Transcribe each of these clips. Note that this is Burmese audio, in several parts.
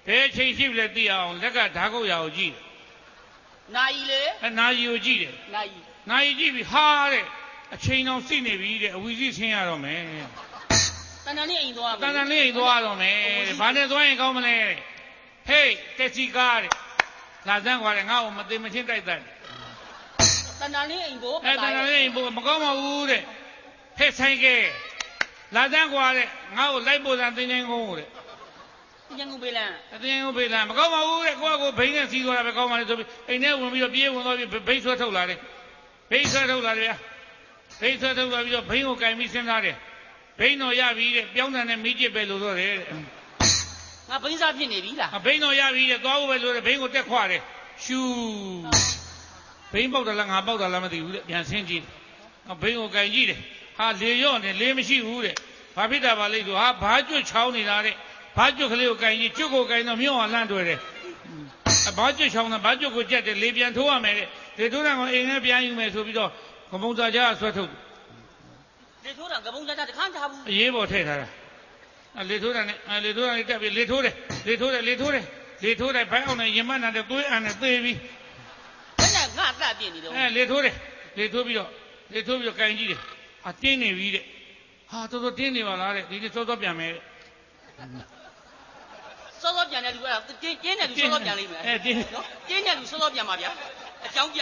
ဘယ်ချိန်ရှိလဲသိအောင်လက်ကဓာတ်ကုတ်ရအောင်ကြည့်နာယီလေနာယီကိုကြည့်တယ်နာယီကြည့်ပြီးဟာတဲ့အချိန်အောင်စိနေပြီတဲ့အဝီစီဆင်းရတော့မယ်တန်တန်လေးအိမ်သွားတန်တန်လေးအိမ်သွားတော့မယ်ဘာနဲ့သွားရင်ကောင်းမလဲဟေးတက်စီကားတဲ့လာစမ်းကွာတဲ့ငါ့ကိုမသိမချင်းတိုက်တယ်တန်တန်လေးအိမ်ကိုတန်တန်လေးအိမ်ကိုမကောင်းပါဘူးတဲ့ဟဲ့ဆိုင်ကဲလာစမ်းကွာတဲ့ငါ့ကိုလိုက်ပို့တာတင်းချင်းကုန်းတဲ့တင်းချင်းကုန်းပေးလမ်းမကောင်းပါဘူးတဲ့ကိုကဘိန်းနဲ့စီးသွားတာပဲကောင်းပါလေဆိုပြီးအိမ်ထဲဝင်ပြီးတော့ပြေးဝင်သွားပြီးဘိန်းဆွဲထုတ်လာတယ်ဗျာဘိန်းဆွဲထုတ်လာပြီးတော့ဘိန်းကိုကင်ပြီးစဉ်းစားတယ်ဘိန်းတော်ရပြီတဲ့ပြောင်းတယ်နဲ့မိကျစ်ပဲလို့ဆိုတယ်ငါဘိန်းစားဖြစ်နေပြီလားဘိန်းတော်ရပြီတဲ့သွားဖို့ပဲလို့ဘိန်းကိုတက်ခွာတယ်ရှူဘိန်းပေါက်တယ်လားငါပေါက်တယ်လားမသိဘူးတဲ့ပြန်ဆင်းကြည့်ဘိန်းကိုကင်ကြည့်တယ်ဟာလေရော့နေလေမရှိဘူးတဲ့ဘာဖြစ်တာပါလိမ့်ဆိုဟာဘာကျွတ်ချောင်းနေတာတဲ့ဘာကျွတ်ကလေးကိုကင်ကြည့်ကျွတ်ကိုကင်တော့မြုံအောင်လှမ်းတွေ့တယ်ဘာကျွတ်ချောင်းတာဘာကျွတ်ကိုကြက်တယ်လေပြန်ထိုးရမယ်တဲ့လေထိုးတာကိုအိမ်ထဲပြန်ယူမယ်ဆိုပြီးတော့ကမုံစာကြားဆွဲထုတ်လေထိုးတာကမုံစားတခါထားဘူးအရေးပေါ်ထည့်ထားတာလေထိုးတာနဲ့တက်ပြီးလေထိုးတယ်ဘိုင်းအောင်နဲ့ရင်မနာတဲ့သွေးအန်နဲ့သေပြီးဘယ်နဲ့ငါကပြင်းနေတော့လေထိုးပြီးတော့ကင်ကြည့်တယ်ဟာတင်းနေပြီတဲ့ဟာတော်တော်တင်းနေပါလားတဲ့ဒီနေ့စောစောပြန်မယ်တဲ့စောစောပြန်တဲ့လူကတင်းတဲ့လူစောစောပြန်လိမ့်မယ်နော်တင်းတဲ့လူစောစောပြန်ပါဗျာအကြောင်းပြ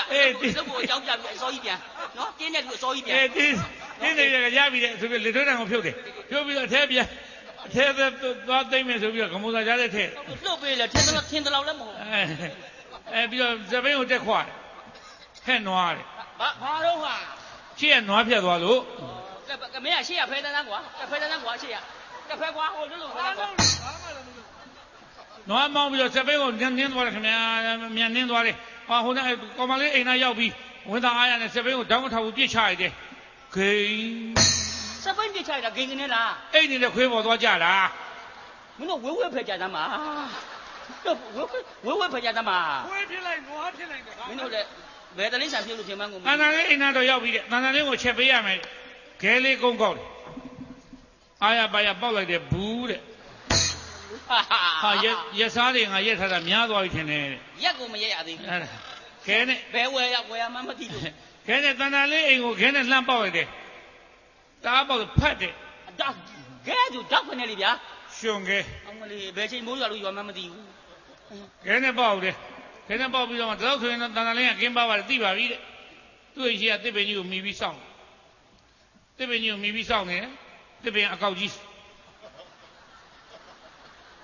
စုပ်ကိုအကြောင်းပြပြီးအစောကြီးပြန်နော်တင်းတဲ့လူအစောကြီးပြန်တင်းနေရပြီတဲ့ဆိုပြီးလေထိုးတံကိုဖြုတ်တယ်ဖြုတ်ပြီးတော့အထဲပြန်အထဲသွားသိမ့်မယ်ဆိုပြီးတော့ကမုံစာကြားတဲ့ထဲလှုပ်ပေးလေထင်းတလောက်လည်းမဟုတ်ပြီးတော့ဇပိန်ကိုတက်ခွာတယ်ဟဲ့နွားတယ်ဘာတော့ဟာရှေ့ကနွားဖြတ်သွားလို့ကမင်းကရှေ့ကဖဲတန်းကွာဖဲတန်းကွာရှေ့ကဖဲကွာဟိုလို့ဖဲကွာနွားမောင်းပြီးတော့ဇပိန်ကိုနင်းသွားတယ်ခင်ဗျာမြန်နင်းသွားတယ်ဟာဟိုနဲ့ကောင်မလေးအိမ်သားရောက်ပြီးဝင်သားအားရနဲ့ဇပိန်ကိုတောင်းထောက်ပြီးပြစ်ချလိုက်တယ်ဂိမ်းဇပိန်ပြစ်ချလိုက်တာဂိမ်းကနေလားအိမ်နေတဲ့ခွေးပေါ်သွားကြတာမင်းတို့ဝဲဖယ်ကြသမှာဝဲဖယ်ကြသမှာခွေးဖြစ်လိုက်နွားဖြစ်လိုက်မင်းတို့လည်းဘယ်တလေးဆန်ပြုတ်လို့ပြင်မန်းကိုတန်တန်လေးအိမ်သားတော့ရောက်ပြီးတဲ့တန်တန်လေးကိုချက်ပေးရမယ်ခဲလေးကုန်းကောက်တယ်အားရပါရပေါက်လိုက်တယ်ဘူးတဲ့ဟာရက်စားတွေငါရက်ထားတာများသွားပြီထင်တယ်ရက်ကိုမရက်ရသေးဘူးခဲနဲ့ဘယ်ဝယ်ရမှမသိဘူးခဲနဲ့တန်တန်လေးအိမ်ကိုခဲနဲ့လှမ်းပေါက်လိုက်တယ်တားပေါက်ဖတ်တယ်ခဲသူတောက်ခွနေလေဗျာရှင်ခဲအမလေးဘယ်ချိန်မိုးရွာလို့ရွာမှမသိဘူးခဲနဲ့ပေါက်တယ်ခဲနဲ့ပေါက်ပြီးတော့တလောက်ဆိုရင်တော့တန်တန်လေးကကင်းပါပါတယ်သိပါပြီတဲ့သူ့ရဲ့ရှိကတစ်ပင်ကြီးကိုမီပြီးစောင့်တစ်ပင်ကြီးကိုမီပြီးစောင့်နေတယ်တစ်ပင်အကောက်ကြီး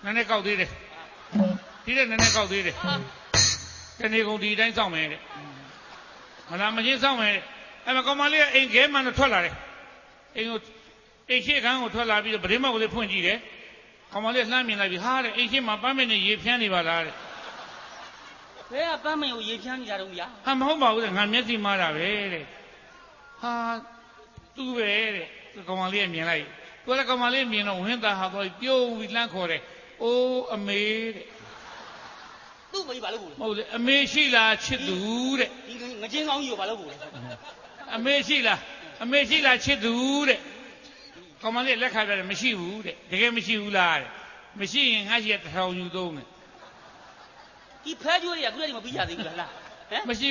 နည်းနည်းကောက်သေးတယ်ဒီတဲ့နည်းနည်းကောက်သေးတယ်တနေ့ကုန်ဒီတိုင်းစောင့်မယ်တဲ့မလားမချင်းစောင့်မယ်အဲ့မှာကောင်မလေးကအိမ်ခဲမှန်တော့ထွက်လာတယ်အိမ်ရှိခန်းကိုထွက်လာပြီးတော့ပရင်းမောက်ကိုလေးဖွင့်ကြည့်တယ်ကောင်မလေးလှမ်းမြင်လိုက်ပြီးဟာတဲ့အိမ်ရှိမှာပန်းမင်းနဲ့ရေဖြန်းနေပါလားတဲ့ဘယ်ကပန်းမင်းကိုရေဖြန်းနေတာတော့ဗျာဟာမဟုတ်ပါဘူးတဲ့ငါမျက်စိမှားတာပဲတဲ့ဟာသူ့ပဲတဲ့ကောင်မလေးကမြင်လိုက်သူလည်းကောင်မလေးမြင်တော့ဝင်းသားဟာတော့ပြုံးပြီးလှမ်းခေါ်တယ်အိုးအမေတဲ့သူ့မကြီးဘာလို့ဘူးလဲမဟုတ်လေအမေရှိလားချစ်သူတဲ့ဒီငချင်းကောင်းကြီးကိုဘာလို့ဘူးလဲအမေရှိလားချစ်သူတဲ့ကောင်မလေးလက်ခါပြတယ်မရှိဘူးတဲ့တကယ်မရှိဘူးလားတဲ့မရှိရင်ငါရှိရ1000ယူသုံးတယ်ဒီဖဲကျိုးတွေကခုတည်းမပြီးကြသေးဘူးလားဟမ်မရှိ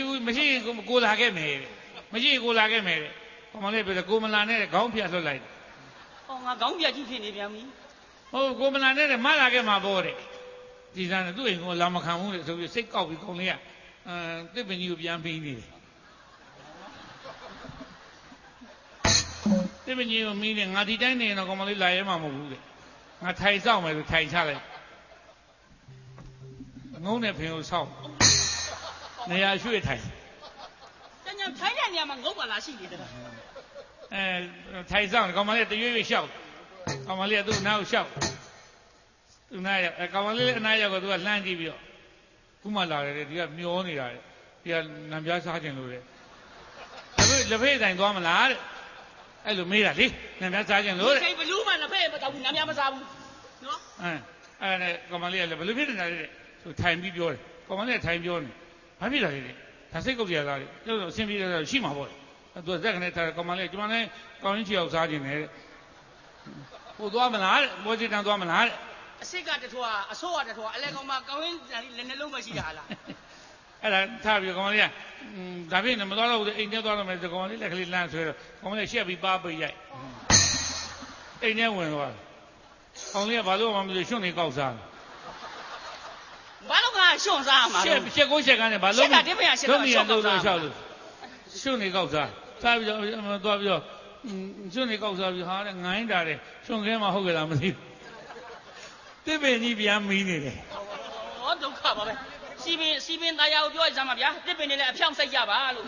ရင်ကိုလာခဲ့မယ်တဲ့မရှိရင်ကိုလာခဲ့မယ်တဲ့ကောင်မလေးပြောတယ်ကိုမလာနဲ့ခေါင်းဖြတ်လွှတ်လိုက်တယ်ဟောငါခေါင်းပြကြီးဖြစ်နေပြန်ပြီဟုတ်ကိုမလာနဲ့မလာခဲ့မှာပေါ့တဲ့ဒီစားနဲ့သူ့အိမ်ကလာမခံဘူးတဲ့ဆိုပြီးစိတ်ကောက်ပြီးကောင်လေးကတစ်ပင်ကြီးကိုပြန်ပြီးနေတယ်တစ်ပင်ကြီးကိုမီးနေငါဒီတိုင်းနေတော့ကောင်မလေးလာရဲမှာမဟုတ်ဘူးတဲ့ငါထိုင်ဆောင်မယ်ဆိုထိုင်ချလိုက်ငုံးတဲ့ဖင်ကိုဆောက်နေရာရွှေ့ထိုင်တညထိုင်တဲ့နေရာမှာငုံပါလားရှိနေတယ်ထိုင်ဆောင်ကောင်မလေးတရွေ့ရွေ့လျှောက်ကောင်မလေးကသူ့နားကိုလျှောက်သူနားရောက်ကောင်မလေးအနားရောက်တော့သူကလှမ်းကြည့်ပြီးတော့ခုမှလာတယ်ဒီကမျောနေတာတဲ့ဒီကနံပြားစားခြင်းလို့တဲ့လက်ဖေးတိုင်သွားမလားတဲ့အဲ့လိုမေးတာလေနံပြားစားခြင်းလို့တဲ့ဘလူးမှလက်ဖေးမတောက်ဘူးနံပြားမစားဘူးနော်အဲ့ဒါကောင်မလေးကလည်းဘယ်လိုဖြစ်နေတာလဲတဲ့သူထိုင်ပြီးပြောတယ်ကောင်မလေးကထိုင်ပြောနေဘာဖြစ်လာလဲတဲ့ဒါစိတ်ကုတ်ကြရသားလေကျတော့အဆင်ပြေတယ်ရှိမှာပေါ့သူကဇက်ကနေထားကောင်မလေးကျွန်မလည်းကောင်းချင်းချီအောင်စားခြင်းနဲ့တဲ့ဟိုသွားမလားတဲ့ဘောစီတန်သွားမလားတဲ့ အစစ်ကတထွားအစိုးရတထွားအလဲကောင်မကောင်းရင်းလည်းနှလုံးမရှိတာလားအဲ့ဒါထားပြီးကောင်မလေးကဒါဖြင့်မသွားတော့ဘူးအိမ်ထဲသွားတော့မယ်ကောင်မလေးလက်ကလေးလမ်းဆွဲတော့ကောင်မလေးရှက်ပြီးပါပိတ်ရိုက်အိမ်ထဲဝင်သွားကောင်လေးကဘာလို့မှမသိရွှွန့်နေကောက်စားဘာလို့ကရွှွန့်စားမှာလဲရှက်ကိုရှက်ကန်းနေဘာလို့ရှက်ကတင်းမရရှက်ကရွှွန့်ကောက်စားရွှွန့်နေကောက်စားစားပြီးတော့သွားပြီးတော့ရွှွန့်နေကောက်စားပြီးဟာတဲ့ငိုင်းတာတဲ့ရွှွန့်ခဲမှာဟုတ်ကြလားမသိဘူးတစ်ပင်ကြီးပြန်မီးနေတယ်ဟောဒုက္ခပါပဲစီပင်သားရကိုပြောရစမ်းပါဗျာတစ်ပင်နေလည်းအဖြောင့်စိုက်ကြပါလို့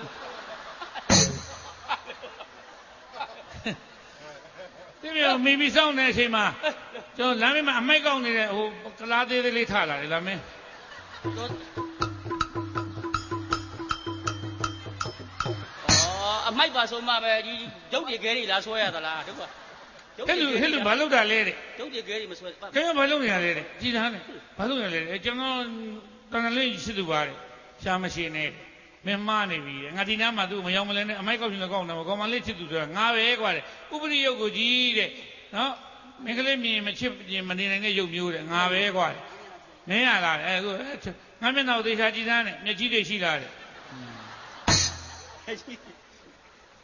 ဒီမျိုးမိပြီးစောင်းနေတဲ့အချိန်မှာကျွန်တော်လမ်းမေးမှာအမိုက်ကောက်နေတဲ့ဟိုကလားသေးသေးလေးထလာတယ်လားမင်းအမိုက်ပါဆုံးမပဲဒီရုပ်တွေခဲတွေလားဆွဲရသလားဒုက္ခဟဲ့လူဘာလုပ်တာလဲတဲ့ရုပ်တွေခဲတွေမဆွဲခဲဘာလုပ်နေရလဲတဲ့ကြည်သားနဲ့ဘာလုပ်နေလဲတဲ့ကျွန်တော်တန်တလေးရှိသူပါတယ်ရှားမရှိနဲ့မင်းမနေပြီငါဒီနားမှာသူ့မရောက်မလဲနဲ့အမိုက်ကောက်ရှင်လည်းကောက်နေမှာကောင်မလေးချစ်သူဆိုတာငါပဲကွာတဲ့ဥပရိယုတ်ကိုကြီးတဲ့နော်မင်းကလေးမြင်မချစ်မနေနိုင်တဲ့ရုပ်မျိုးတဲ့ငါပဲကွာနင်းရလားအခုငါမျက်နှာကိုသေချာကြည်သားနဲ့မျက်ကြီးတွေရှိလားတဲ့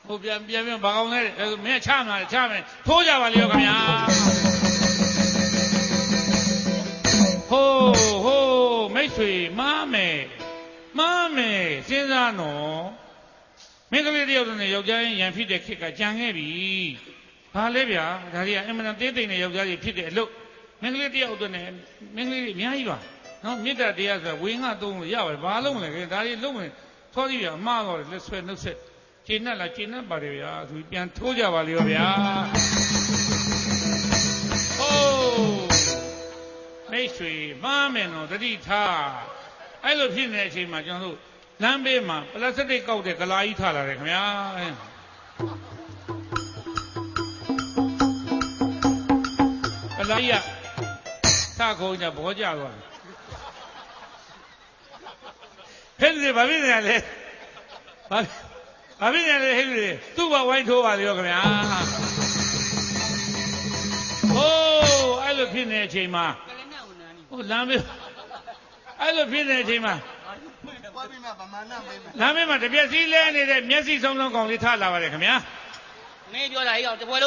ဟိုပြန်ဘာကောင်းလဲတဲ့မင်းချမှာချမယ်ထိုးကြပါလေရောခင်ဗျာဟိုမိတ်ဆွေမားမယ်စဉ်းစားနော်မင်းကလေးတယောက်တည်းနဲ့ယောက်ျားရင်ရန်ဖြစ်တဲ့ခေတ်ကကြံခဲ့ပြီဘာလဲဗျာဒါကြီးကအင်မတန်သေးသိမ့်တဲ့ယောက်ျားကြီးဖြစ်တဲ့အလုပ်မင်းကလေးတယောက်တည်းနဲ့မင်းကလေးအများကြီးပါနော်မေတ္တာတရားဆိုတာဝေငှသုံးလို့ရပါတယ်ဘာလုံးမလဲဒါကြီးလုံးမယ်သောကြီးဗျာအမှားတော့လက်ဆွဲနှုတ်ဆက်ကျင်းနဲ့လားကျင်းနဲ့ပါတယ်ဗျာသူပြန်ထိုးကြပါလေရောဗျာဟိုးမိတ်ဆွေမားမယ်နော်တတိထားအဲ့လိုဖြစ်နေတဲ့အချိန်မှာကျွန်တော်တို့လမ်းဘေးမှာပလတ်စတစ်ကောက်တဲ့ကလာကြီးထလာတယ်ခင်ဗျာကလာကြီးကထခုံးကြဘောကြသွားတယ်ဟဲ့ဒီဘာဖြစ်နေလဲဘာဖြစ်နေလဲဟဲ့ဒီသူ့ဘဝိုင်းထိုးပါလေရောခင်ဗျာဟိုးအဲ့လိုဖြစ်နေတဲ့အချိန်မှာဟိုလမ်းဘေးအဲ့လိုဖြစ်နေတဲ့အချိန်မှာလမ်းဘေးမှာတပြက်စီးလဲနေတဲ့မျက်စိဆုံးကောင်လေးထလာပါတယ်ခင်ဗျာမင်းပြောတာဟိအောင်တပွဲလုံး